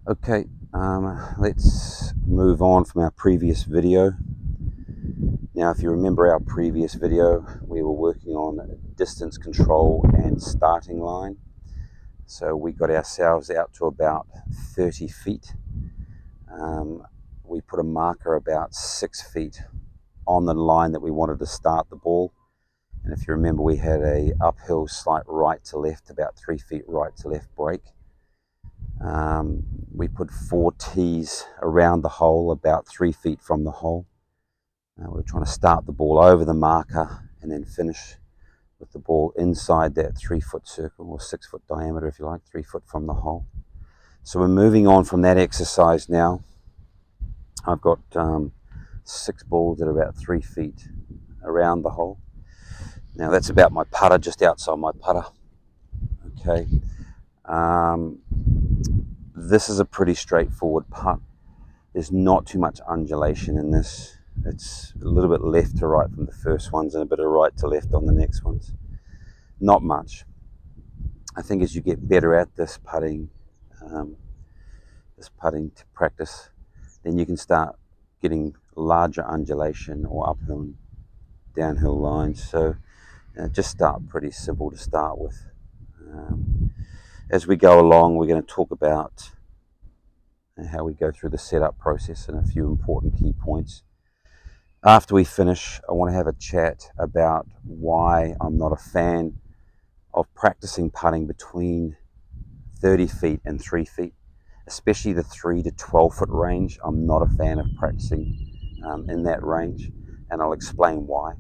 Okay, let's move on from our previous video. Now, if you remember our previous video, we were working on distance control and starting line. So we got ourselves out to about 30 feet. We put a marker about 6 feet on the line that we wanted to start the ball. And if you remember, we had a uphill slight right to left, about 3 feet right to left break. We put 4 tees around the hole, about 3 feet from the hole. We're trying to start the ball over the marker and then finish with the ball inside that 3-foot circle, or 6-foot diameter if you like, 3 foot from the hole. So we're moving on from that exercise now. I've got 6 balls that are about 3 feet around the hole. Now that's about my putter, just outside my putter. Okay. This is a pretty straightforward putt. There's not too much undulation in this. It's a little bit left to right from the first ones and a bit of right to left on the next ones. Not much. I think as you get better at this putting to practice, then you can start getting larger undulation or uphill and downhill lines. So just start pretty simple to start with. As we go along, we're going to talk about how we go through the setup process and a few important key points. After we finish, I want to have a chat about why I'm not a fan of practicing putting between 30 feet and 3 feet, especially the 3 to 12 foot range. I'm not a fan of practicing in that range, and I'll explain why.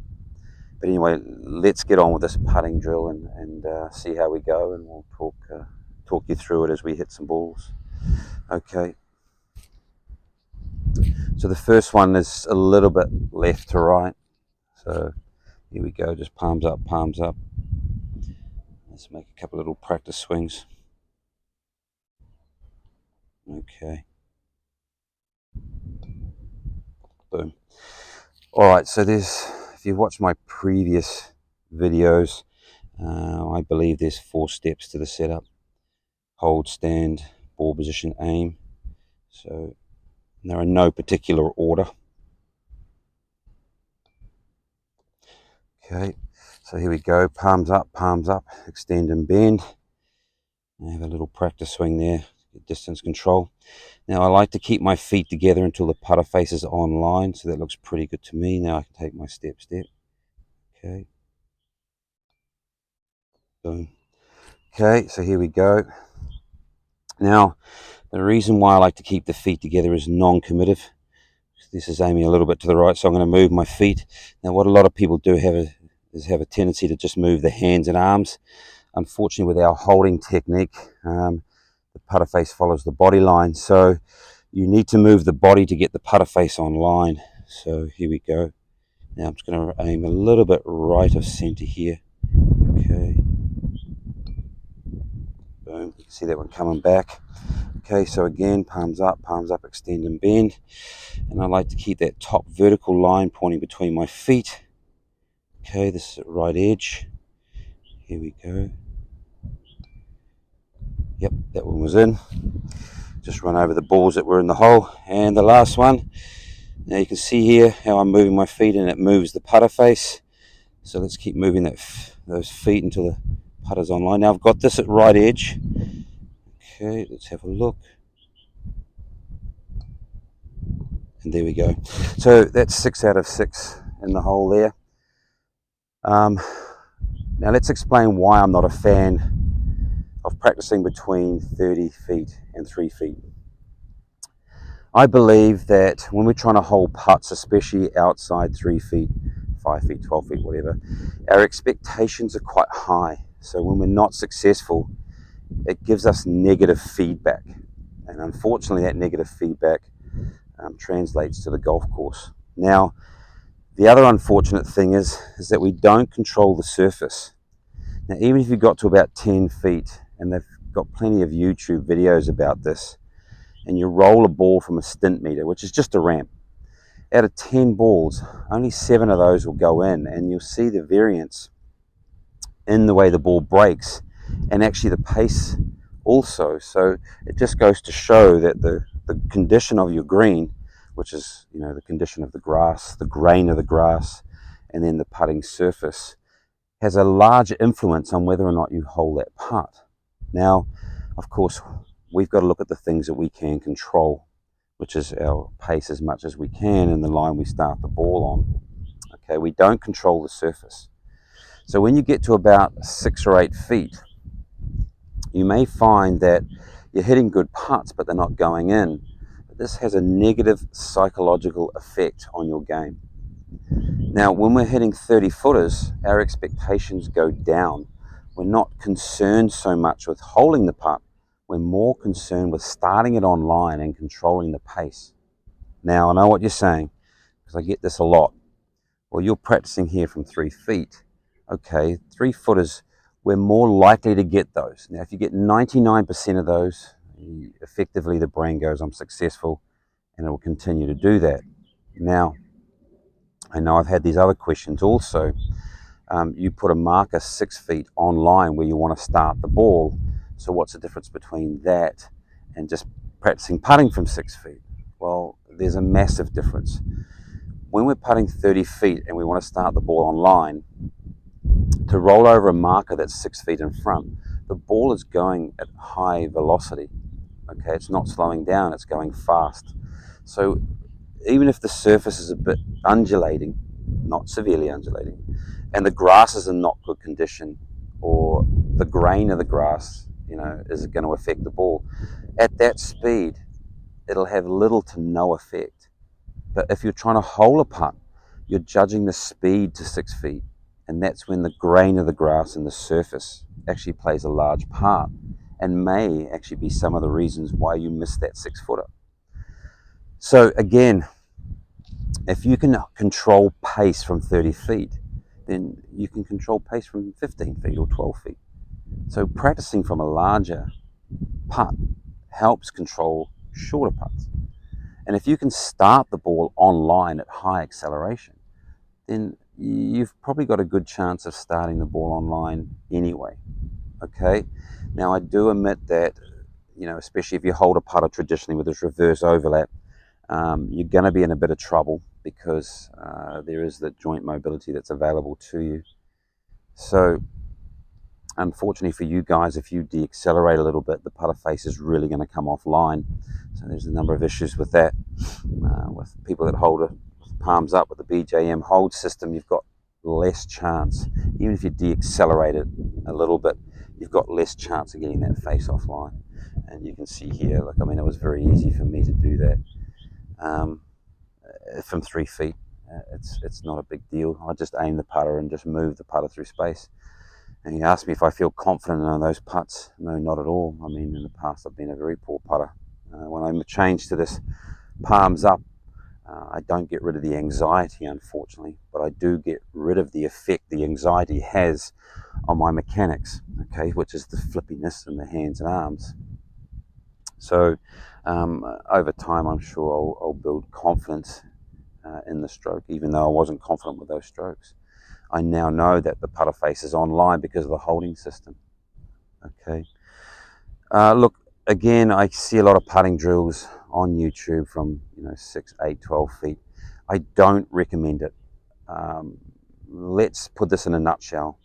But anyway, let's get on with this putting drill and see how we go, and we'll talk you through it as we hit some balls. Okay. So the first one is a little bit left to right. So here we go, just palms up, palms up. Let's make a couple little practice swings. Okay. Boom. All right, so if you've watched my previous videos, I believe there's 4 steps to the setup. Hold, stand, ball position, aim. So they're in no particular order. Okay, so here we go, palms up, extend and bend. I have a little practice swing there, distance control. Now I like to keep my feet together until the putter faces online, so that looks pretty good to me. Now I can take my step. Okay. Boom. Okay, so here we go. Now, the reason why I like to keep the feet together is non-committive. This is aiming a little bit to the right, so I'm going to move my feet. Now, what a lot of people do is have a tendency to just move the hands and arms. Unfortunately, with our holding technique, the putter face follows the body line, so you need to move the body to get the putter face online. So here we go. Now I'm just going to aim a little bit right of center here. Okay. Boom. You can see that one coming back. Okay, so again, palms up, extend and bend. And I like to keep that top vertical line pointing between my feet. Okay, this is at right edge. Here we go. Yep, that one was in. Just run over the balls that were in the hole. And the last one. Now you can see here how I'm moving my feet and it moves the putter face. So let's keep moving those feet until the putter's online. Now I've got this at right edge. Okay, let's have a look. And there we go. So that's 6 out of 6 in the hole there. Now let's explain why I'm not a fan of practicing between 30 feet and 3 feet. I believe that when we're trying to hold putts, especially outside 3 feet, 5 feet, 12 feet, whatever, our expectations are quite high. So when we're not successful, it gives us negative feedback. And unfortunately, that negative feedback translates to the golf course. Now, the other unfortunate thing is that we don't control the surface. Now, even if you got to about 10 feet, and they've got plenty of YouTube videos about this, and you roll a ball from a stint meter, which is just a ramp, out of 10 balls, only 7 of those will go in, and you'll see the variance in the way the ball breaks, and actually the pace also. So it just goes to show that the condition of your green, which is, you know, the condition of the grass, the grain of the grass, and then the putting surface, has a large influence on whether or not you hole that putt. Now, of course, we've got to look at the things that we can control, which is our pace as much as we can and the line we start the ball on. Okay, we don't control the surface. So when you get to about 6 or 8 feet, you may find that you're hitting good putts, but they're not going in. This has a negative psychological effect on your game. Now, when we're hitting 30 footers, our expectations go down. We're not concerned so much with holding the putt. We're more concerned with starting it on line and controlling the pace. Now, I know what you're saying, because I get this a lot. Well, you're practicing here from 3 feet. Okay, 3 footers, we're more likely to get those. Now, if you get 99% of those, effectively the brain goes, I'm successful, and it will continue to do that. Now, I know I've had these other questions also. You put a marker 6 feet on line where you want to start the ball. So what's the difference between that and just practicing putting from 6 feet? Well, there's a massive difference. When we're putting 30 feet and we want to start the ball on line, to roll over a marker that's 6 feet in front, the ball is going at high velocity. Okay, it's not slowing down, it's going fast. So even if the surface is a bit undulating, not severely undulating, and the grass is in not good condition, or the grain of the grass, you know, is going to affect the ball, at that speed, it'll have little to no effect. But if you're trying to hole a putt, you're judging the speed to 6 feet, and that's when the grain of the grass and the surface actually plays a large part, and may actually be some of the reasons why you missed that 6 footer. So again, if you can control pace from 30 feet, then you can control pace from 15 feet or 12 feet. So practicing from a larger putt helps control shorter putts. And if you can start the ball on line at high acceleration, then you've probably got a good chance of starting the ball on line anyway. Okay? Now, I do admit that, you know, especially if you hold a putter traditionally with this reverse overlap, you're going to be in a bit of trouble because there is the joint mobility that's available to you. So unfortunately for you guys, if you deaccelerate a little bit, the putter face is really going to come offline. So there's a number of issues with that. With people that hold it palms up with the BJM hold system, you've got less chance. Even if you deaccelerate it a little bit, you've got less chance of getting that face offline. And you can see here, like, I mean, it was very easy for me to do that. From 3 feet, it's not a big deal. I just aim the putter and just move the putter through space. And he asked me if I feel confident on those putts. No, not at all. I mean, in the past I've been a very poor putter. When I changed to this palms up, I don't get rid of the anxiety, unfortunately, but I do get rid of the effect the anxiety has on my mechanics, okay, which is the flippiness in the hands and arms. So over time, I'm sure I'll build confidence in the stroke, even though I wasn't confident with those strokes. I now know that the putter face is online because of the holding system. Okay. Look, again, I see a lot of putting drills on YouTube from 6, 8, 12 feet. I don't recommend it. Let's put this in a nutshell.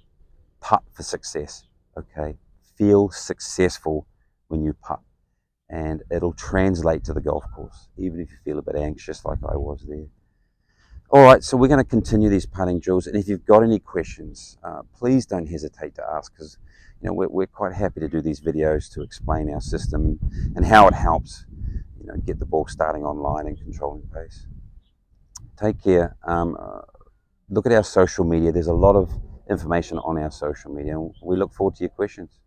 Putt for success. Okay. Feel successful when you putt, and it'll translate to the golf course, even if you feel a bit anxious like I was there. All right, so we're going to continue these putting drills, and if you've got any questions, please don't hesitate to ask, because we're quite happy to do these videos to explain our system and how it helps get the ball starting online and controlling pace. Take care. Look at our social media. There's a lot of information on our social media, and we look forward to your questions.